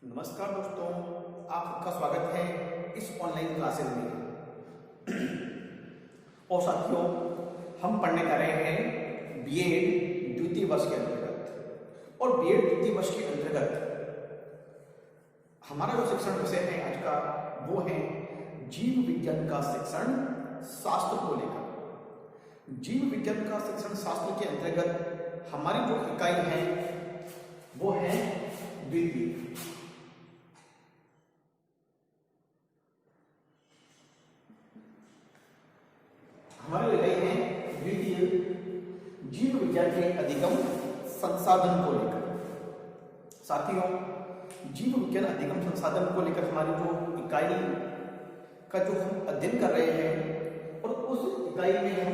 नमस्कार दोस्तों, आपका स्वागत है इस ऑनलाइन क्लासेस में। और साथियों, हम पढ़ने जा रहे हैं बीएड द्वितीय वर्ष के अंतर्गत। और बीएड द्वितीय वर्ष के अंतर्गत हमारा जो शिक्षण विषय है आज का, वो है जीव विज्ञान का शिक्षण शास्त्र को लेकर। जीव विज्ञान का शिक्षण शास्त्र के अंतर्गत हमारी जो इकाई है वो है द्वितीय। हमारी इकाई है द्वितीय जीव विज्ञान के अधिगम संसाधन को लेकर। साथियों, जीव विज्ञान अधिगम संसाधन को लेकर हमारी जो इकाई का जो हम अध्ययन कर रहे हैं, और उस इकाई में हम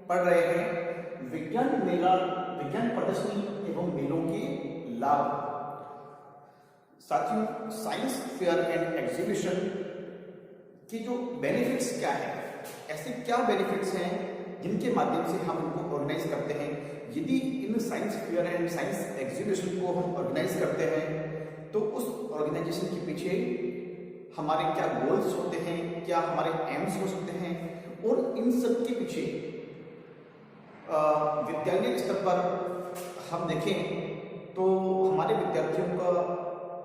पढ़ रहे हैं विज्ञान मेला, विज्ञान प्रदर्शनी एवं मेलों के लाभ। साथियों, साइंस फेयर एंड एग्जीबिशन की जो बेनिफिट्स क्या है, ऐसे क्या बेनिफिट्स हैं जिनके माध्यम से हम इनको ऑर्गेनाइज करते हैं। यदि in science fair and science exhibition को हम ऑर्गेनाइज करते हैं तो उस ऑर्गेनाइजेशन के पीछे हमारे क्या गोल्स होते हैं, क्या हमारे एम्स हो सकते हैं, और इन सब के पीछे विद्यालय स्तर पर हम देखें तो हमारे विद्यार्थियों का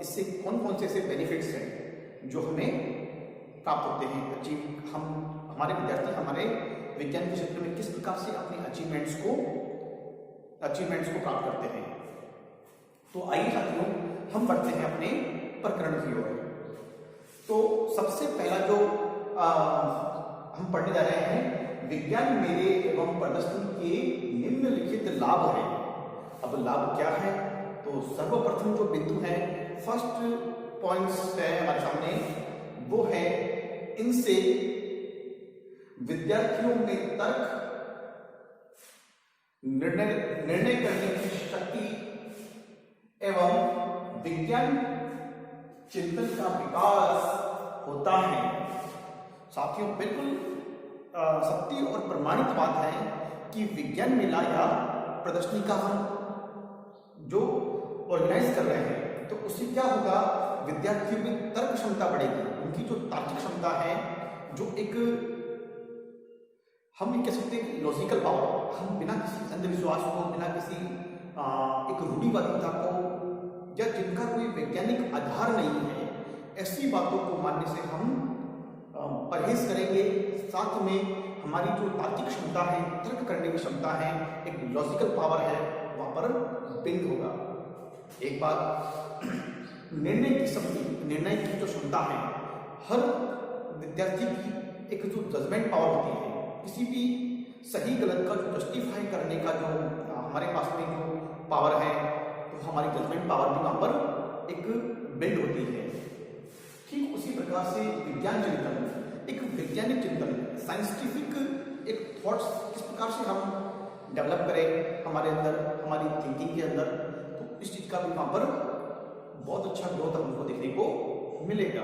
इससे कौन कौन से ऐसे बेनिफिट्स हैं जो हमें प्राप्त होते हैं। हमारे विद्यार्थी हमारे विज्ञान के क्षेत्र में किस प्रकार से अपने अचीवमेंट्स को प्राप्त करते हैं। तो आइए साथियों, हम बढ़ते हैं अपने प्रकरण की ओर। तो सबसे पहला जो हम पढ़ने जा रहे हैं, विज्ञान मेले एवं प्रदर्शनी के निम्नलिखित लाभ हैं। अब लाभ क्या है, तो सर्वप्रथम जो बिंदु है, फर्स्ट पॉइंट्स है हमारे सामने, वो है इनसे विद्यार्थियों में तर्क, निर्णय करने की शक्ति एवं विज्ञान चिंतन का विकास होता है। साथियों, बिल्कुल सत्य और प्रमाणित बात है कि विज्ञान मेला या प्रदर्शनी का हम जो ऑर्गेनाइज कर रहे हैं तो उससे क्या होगा, विद्यार्थियों में तर्क क्षमता बढ़ेगी। उनकी जो तार्किक क्षमता है, जो एक हम ये कह सकते हैं कि लॉजिकल पावर, हम बिना किसी अंधविश्वास को, बिना किसी एक रूढ़िवादिता को, या जिनका कोई वैज्ञानिक आधार नहीं है, ऐसी बातों को मानने से हम परहेज करेंगे। साथ में हमारी जो तार्किक क्षमता है, तर्क करने की क्षमता है, एक लॉजिकल पावर है, वहां पर बिल्ड होगा। एक बात, निर्णय की जो क्षमता है, हर विद्यार्थी की एक जो जजमेंट पावर होती है, किसी भी सही गलत का जो जस्टिफाई करने का जो हमारे पास में जो पावर है, तो हमारी जजमेंट पावर भी वहां पर एक बिल्ड होती है। ठीक उसी प्रकार से विज्ञान चिंतन, एक वैज्ञानिक चिंतन, साइंटिफिक एक थॉट्स किस प्रकार से हम डेवलप करें हमारे अंदर, हमारी थिंकिंग के अंदर, तो इस चीज का भी वहां पर बहुत अच्छा ग्रोथ हमको देखने को मिलेगा।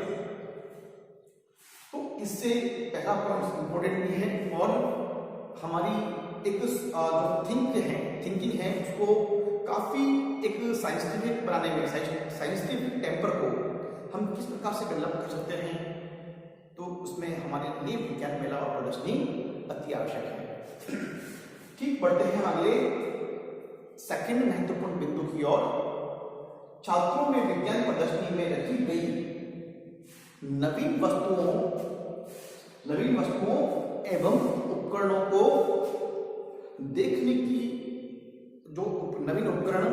तो इससे पहला पॉइंट इंपॉर्टेंट भी है, और हमारी एक जो थिंकिंग है उसको काफी एक साइंटिफिक बनाने में, साइंटिफिक टेम्पर को हम किस प्रकार से डेवलप कर सकते हैं, तो उसमें हमारे लिए विज्ञान मेला और प्रदर्शनी अति आवश्यक है। ठीक, बढ़ते हैं अगले सेकंड महत्वपूर्ण बिंदु की ओर। छात्रों में विज्ञान प्रदर्शनी में रखी गई नवीन वस्तुओं एवं उपकरणों को देखने की, जो नवीन उपकरण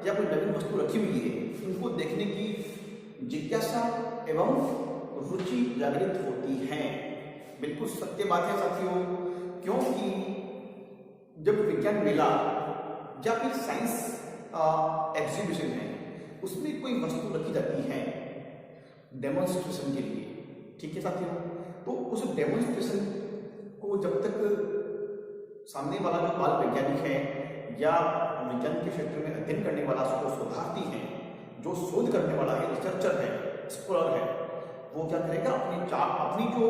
या कोई नवीन वस्तु रखी हुई है, उनको देखने की जिज्ञासा एवं रुचि जागृत होती है। बिल्कुल सत्य बात है साथियों, क्योंकि जब विज्ञान मेला या फिर साइंस एग्जीबिशन है, उसमें कोई वस्तु रखी जाती है डेमोन्स्ट्रेशन के लिए, ठीक है साथियों, तो उस डेमोन्स्ट्रेशन को जब तक सामने वाला जो बाल वैज्ञानिक है या विज्ञान के क्षेत्र में अध्ययन करने वाला, उसको शोधार्थी है, जो शोध करने वाला है, रिसर्चर है, स्कॉलर है, वो क्या करेगा, अपनी जो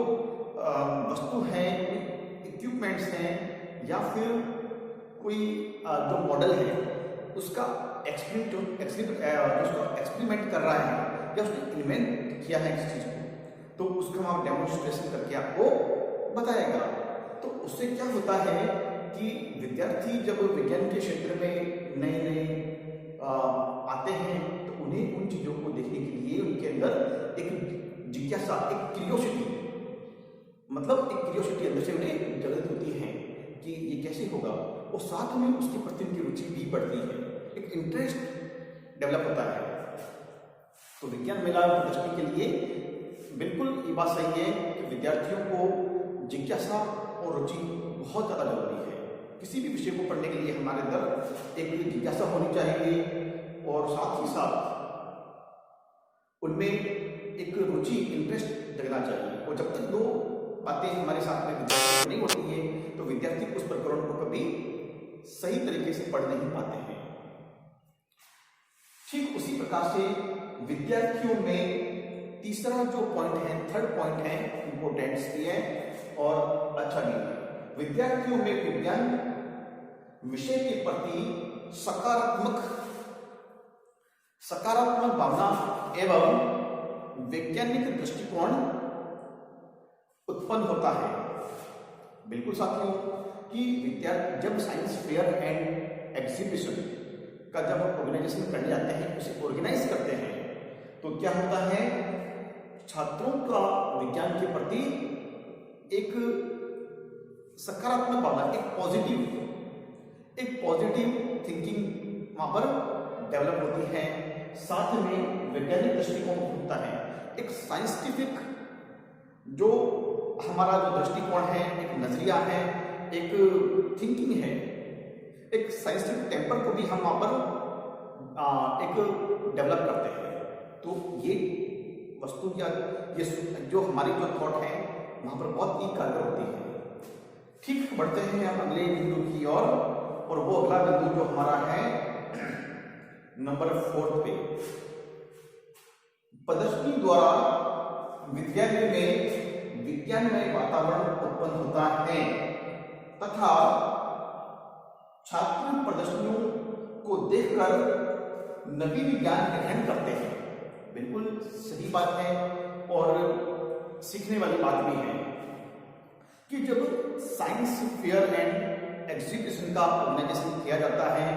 वस्तु है, इक्विपमेंट्स हैं, या फिर कोई जो मॉडल है उसका एक्सपेरिमेंट कर रहा है, या उसने इन्वेंट किया है किसी चीज को, तो उसका वहां डेमोन्स्ट्रेशन करके आपको बताएगा। तो उससे क्या होता है कि विद्यार्थी जब विज्ञान के क्षेत्र में नए नए आते हैं तो उन्हें उन चीजों को देखने के लिए उनके अंदर एक जिज्ञासा, एक क्यूरियोसिटी, मतलब एक क्यूरियोसिटी अंदर से उन्हें जागृत होती है कि ये कैसे होगा, और साथ में उसके प्रति उनकी रुचि भी बढ़ती है, एक इंटरेस्ट डेवलप होता है। तो विज्ञान मेला प्रदर्शनी के लिए बिल्कुल ये बात सही है कि विद्यार्थियों को जिज्ञासा और रुचि बहुत ज़्यादा जरूरी है। किसी भी विषय को पढ़ने के लिए हमारे अंदर एक जिज्ञासा होनी चाहिए और साथ ही साथ उनमें एक रुचि, इंटरेस्ट जगना चाहिए। और जब तक दो बातें हमारे साथ में विद्यार्थी नहीं होती है तो विद्यार्थी उस प्रकरण को कभी सही तरीके से पढ़ नहीं पाते हैं। ठीक उसी प्रकार से विद्यार्थियों में तीसरा जो पॉइंट है, थर्ड पॉइंट है, इंपॉर्टेंस भी है और अच्छा भी है। विद्यार्थियों में विज्ञान विषय के प्रति सकारात्मक भावना एवं वैज्ञानिक दृष्टिकोण उत्पन्न होता है। बिल्कुल साथियों कि विद्यार्थी जब साइंस फेयर एंड एग्जीबिशन का जब ऑर्गेनाइजेशन करने जाते हैं, उसे ऑर्गेनाइज करते हैं, तो क्या होता है, छात्रों का विज्ञान के प्रति एक सकारात्मक भावना, एक पॉजिटिव थिंकिंग वहां पर डेवलप होती है। साथ में वैज्ञानिक दृष्टिकोण होता है, एक साइंटिफिक जो हमारा जो दृष्टिकोण है, एक नजरिया है, एक थिंकिंग है, एक साइंटिफिक टेम्पर को भी हम वहां पर एक डेवलप करते हैं। तो ये वस्तु या ये जो हमारी जो थॉट है वहां पर बहुत ही कारगर होती है। ठीक बढ़ते हैं हम अगले बिंदु की ओर, और वो अगला बिंदु जो हमारा है नंबर 4 पे, प्रदर्शनी द्वारा विद्यालय में विज्ञानमय वातावरण उत्पन्न होता है तथा छात्र प्रदर्शनियों को देखकर नवीन ज्ञान ग्रहण करते हैं। बिल्कुल सही बात है और सीखने वाली बात भी है कि जब साइंस फेयर एंड एग्जीबिशन का ऑर्गेनाइजेशन किया जाता है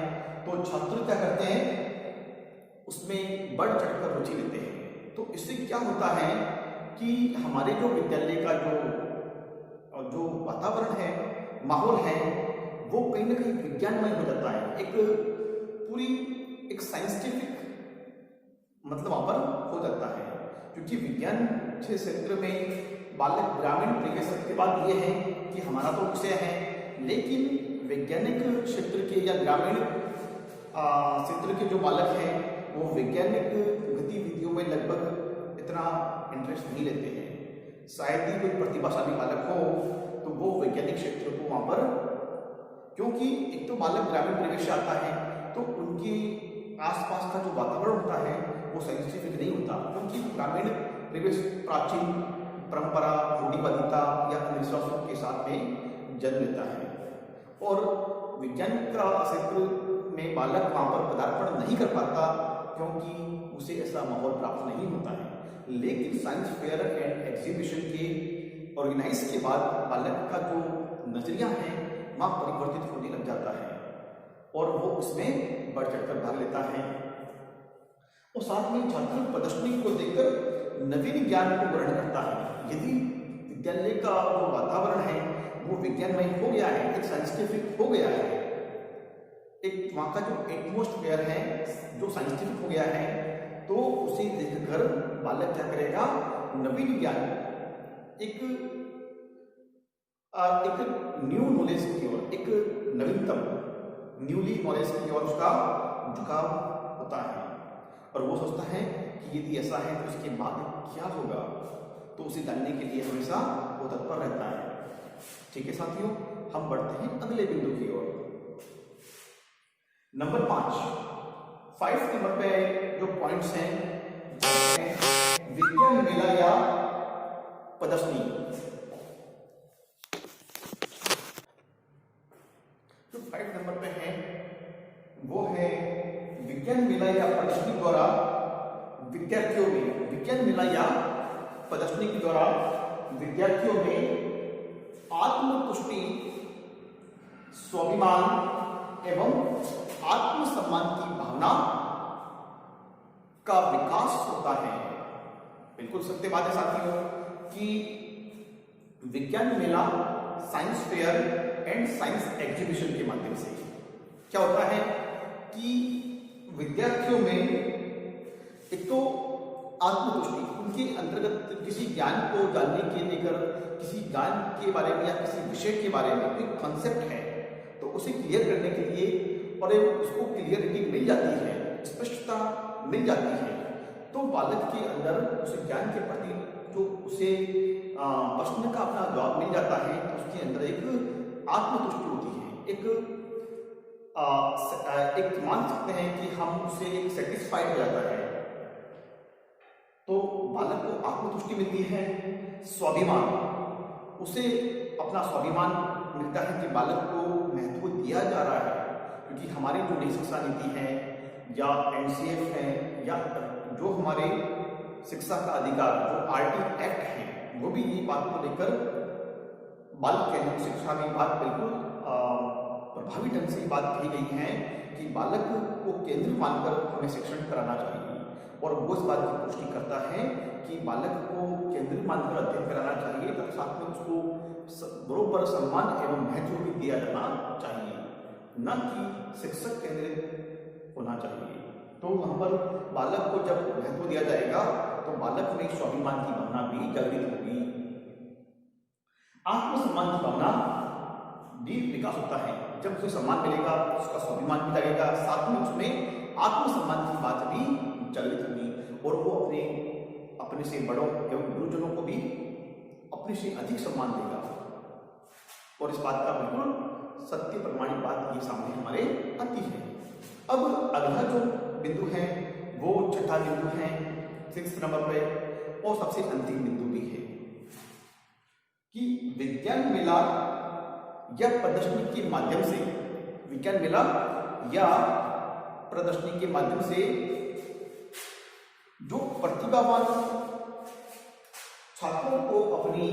तो छात्र क्या करते हैं, उसमें बढ़ चढ़कर रुचि लेते हैं। तो इससे क्या होता है कि हमारे जो विद्यालय का जो वातावरण है, माहौल है, वो कहीं ना कहीं विज्ञानमय हो जाता है। एक साइंटिफिक मतलब वहां पर हो जाता है, क्योंकि विज्ञान के क्षेत्र में बालक ग्रामीण परिवेश के बाद ये है कि हमारा तो विषय है, लेकिन वैज्ञानिक क्षेत्र के या ग्रामीण क्षेत्र के जो बालक हैं वो वैज्ञानिक गतिविधियों में लगभग इतना इंटरेस्ट नहीं लेते हैं। शायद ही कोई प्रतिभाशाली बालक हो तो वो वैज्ञानिक क्षेत्र को वहां पर, क्योंकि एक तो बालक ग्रामीण परिवेश से आता है तो उनकी आसपास का जो वातावरण होता है वो साइंटिफिक नहीं होता, क्योंकि ग्रामीण परिवेश प्राचीन परंपरा, रूढ़िवादिता या अंधविश्वासों के साथ में जन्म लेता है और विज्ञान का क्षेत्र में बालक वहां पर पदार्पण नहीं कर पाता क्योंकि उसे ऐसा माहौल प्राप्त नहीं होता है। लेकिन साइंस फेयर एंड एग्जीबिशन के ऑर्गेनाइज के बाद बालक का जो नजरिया है वहां परिवर्तित होने लग जाता है और वो उसमें बढ़ चढ़कर भाग लेता है। और साथ में छात्र प्रदर्शनी को देखकर नवीन ज्ञान को ग्रहण करता है। यदि विद्यालय का जो वातावरण है वो विज्ञानमय हो गया है, एक साइंटिफिक हो गया है, एक वहां का जो एटमॉस्फेयर है जो साइंटिफिक हो गया है, तो उसे देखकर बालक क्या करेगा, नवीन ज्ञान, एक न्यू नॉलेज की ओर, एक नवीनतम न्यूली नॉलेज की ओर उसका झुकाव होता है और वो सोचता है कि यदि ऐसा है तो इसके बाद क्या होगा, तो उसे जानने के लिए हमेशा वो तत्पर रहता है। ठीक है साथियों, हम बढ़ते हैं अगले बिंदु की ओर। नंबर 5 नंबर पे जो पॉइंट्स हैं विज्ञान मेला या प्रदर्शनी। जो 5 नंबर पे है वो है विज्ञान मेला या प्रदर्शनी द्वारा विद्यार्थियों में विज्ञान मेला या प्रदर्शनी के दौरान विद्यार्थियों में आत्मतुष्टि, स्वाभिमान एवं आत्मसम्मान की भावना का विकास होता है। बिल्कुल सत्य बात है साथियों कि विज्ञान मेला, science fair and science exhibition के माध्यम से क्या होता है कि विद्यार्थियों में एक तो आत्मतुष्टि, उनके अंतर्गत किसी ज्ञान को जानने के लेकर, किसी ज्ञान के बारे में या किसी विषय के बारे में कोई कॉन्सेप्ट है तो उसे क्लियर करने के लिए और उसको क्लियरिटी मिल जाती है, स्पष्टता मिल जाती है, तो बालक के अंदर उस ज्ञान के प्रति जो उसे प्रश्न का अपना जवाब मिल जाता है तो उसके अंदर एक आत्मतुष्टि होती है, एक मान सकते हैं कि हम उससे एक सेटिस्फाइड हो जाता है, तो बालक को आत्मतुष्टि मिलती है। स्वाभिमान, उसे अपना स्वाभिमान मिलता है कि बालक को महत्व दिया जा रहा है, क्योंकि हमारी जो नई शिक्षा नीति है या एनसीएफ है या जो हमारे शिक्षा का अधिकार जो आरटी एक्ट है वो भी ये बात को लेकर बाल केंद्रित शिक्षा में बात बिल्कुल प्रभावी ढंग से बात कही गई है कि बालक को केंद्र मानकर हमें शिक्षण कराना चाहिए, और वो इस बात की पुष्टि करता है कि बालक को केंद्र मानकर अध्ययन कराना चाहिए, तब साथ में उसको बरोबर सम्मान एवं महत्व भी दिया जाना चाहिए, न कि शिक्षक केंद्रित होना चाहिए। तो वहां पर बालक को जब महत्व दिया जाएगा तो बालक में स्वाभिमान की भावना भी जागृत होगी, आत्मसम्मान की भावना भी विकास होता है। जब उसे सम्मान मिलेगा, उसका स्वाभिमान भी लगेगा, साथ में उसमें आत्मसम्मान की बात भी जागृत होगी, और वो अपने से बड़ों एवं गुरुजनों को भी अपने से अधिक सम्मान देगा। और इस बात का बिल्कुल सत्य प्रमाणित बात ये सामने हमारे आती है। अब अगला जो बिंदु है वो छठा बिंदु है 6 नंबर पे, और सबसे अंतिम बिंदु भी है कि विज्ञान मेला या प्रदर्शनी के माध्यम से, विज्ञान मेला या प्रदर्शनी के माध्यम से जो प्रतिभावान छात्रों को अपनी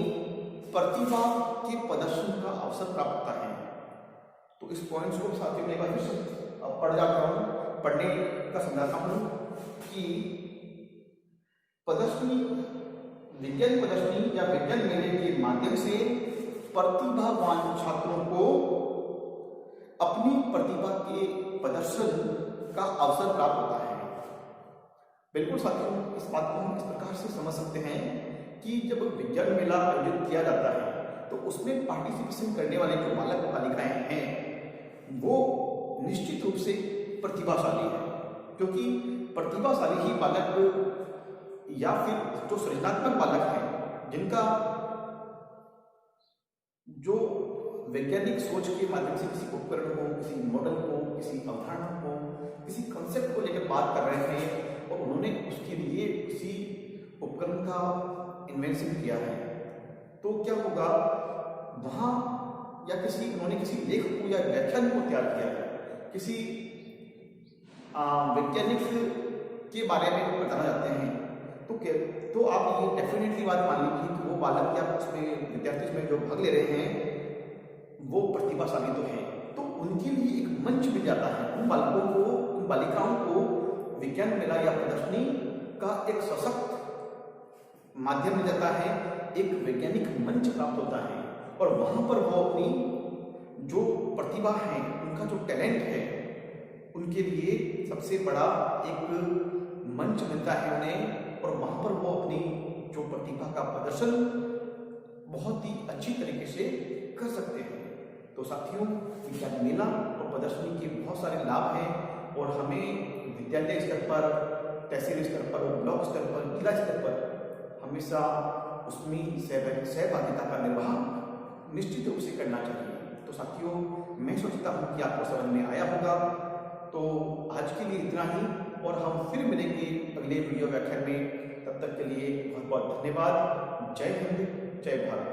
प्रतिभा के प्रदर्शन का अवसर प्राप्त होता है। तो इस पॉइंट्स को साथियों में एक बार फिर पढ़ जाता हूं, पढ़ने का समझाता हूं कि प्रदर्शनी, विज्ञान प्रदर्शनी या विज्ञान मेले के माध्यम से प्रतिभावान छात्रों को अपनी प्रतिभा के प्रदर्शन का अवसर प्राप्त होता है। बिल्कुल साथियों, इस बात को हम इस प्रकार से समझ सकते हैं कि जब विज्ञान मेला आयोजित किया जाता है तो उसमें पार्टिसिपेशन करने वाले जो बालक बालिकाएं हैं वो निश्चित रूप से प्रतिभाशाली है, क्योंकि प्रतिभाशाली ही बालक या फिर जो सृजनात्मक बालक हैं, जिनका जो वैज्ञानिक सोच के माध्यम से किसी उपकरण को, किसी मॉडल को, किसी अवधारणा को, किसी कंसेप्ट को लेकर बात कर रहे हैं और उन्होंने उसके लिए किसी उपकरण का इन्वेंशन किया है, तो क्या होगा वहां या उन्होंने किसी लेख को या व्याख्यान को तैयार किया है, किसी वैज्ञानिक के बारे में बताना चाहते हैं, तो आप ये डेफिनेटली बात मान लीजिए कि वो बालक या उसमें विद्यार्थी इसमें जो भाग ले रहे हैं वो प्रतिभाशाली तो है, तो उनके लिए एक मंच मिल जाता है। उन बालकों को, उन बालिकाओं को विज्ञान मेला या प्रदर्शनी का एक सशक्त माध्यम मिल जाता है, एक वैज्ञानिक मंच प्राप्त होता है, और वहां पर वो अपनी जो प्रतिभा है, उनका जो टैलेंट है, उनके लिए सबसे बड़ा एक मंच मिलता है उन्हें, और वहां पर वो अपनी जो प्रतिभा का प्रदर्शन बहुत ही अच्छी तरीके से कर सकते हैं। तो साथियों, विज्ञान मेला और प्रदर्शनी के बहुत सारे लाभ हैं, और हमें विद्यालय स्तर पर, तहसील स्तर पर, ब्लॉक स्तर पर, जिला स्तर पर हमेशा उसमें सहभागिता का निर्वाह निश्चित रूप से करना चाहिए। तो साथियों, मैं सोचता हूँ कि आपको समझ में आया होगा। तो आज के लिए इतना ही, और हम फिर मिलेंगे अगले वीडियो व्याख्यान में। तब तक के लिए बहुत बहुत धन्यवाद। जय हिंद, जय भारत।